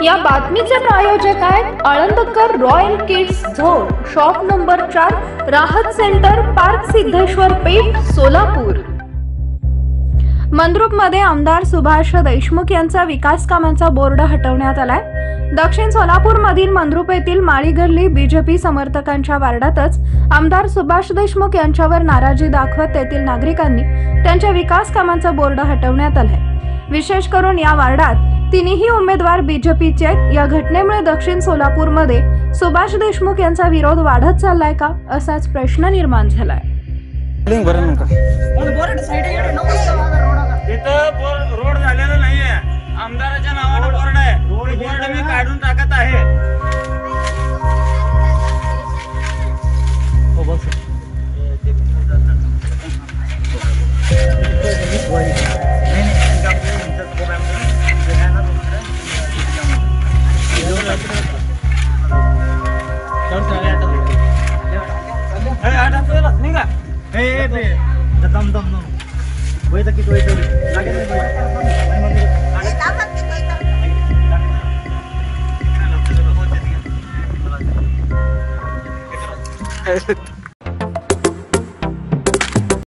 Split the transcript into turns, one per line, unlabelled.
या बातमीचे प्रायोजक आहेत Alandkar royal kids zone, shop number 4, Rahat centre, park Siddheshwar Peth, Solapur. मंद्रुपमध्ये आमदार सुभाष देशमुख यांचा विकास कामांचा बोर्ड हटवण्यात आलाय। दक्षिण सोलापूरमधील मंद्रुप येथील माळी गल्ली बीजेपी समर्थकांच्या वार्डातच आमदार सुभाष देशमुख यांच्यावर नाराजी दाखवत तेथील नागरिकांनी त्यांच्या विकास कामांचा बोर्ड हटवण्यात आलाय। विशेष करून या वार्डात तिन्ही उमेदवार बीजेपीचे आहेत। या घटनेमुळे दक्षिण सोलापूरमध्ये सुभाष देशमुख यांचा विरोध वाढत चाललाय का, असाच प्रश्न निर्माण झालाय।
रोड झालेला नाहीये, आमदाराच्या नावानं बोर्ड आहे, बोर्ड मी काढून टाकत आहे।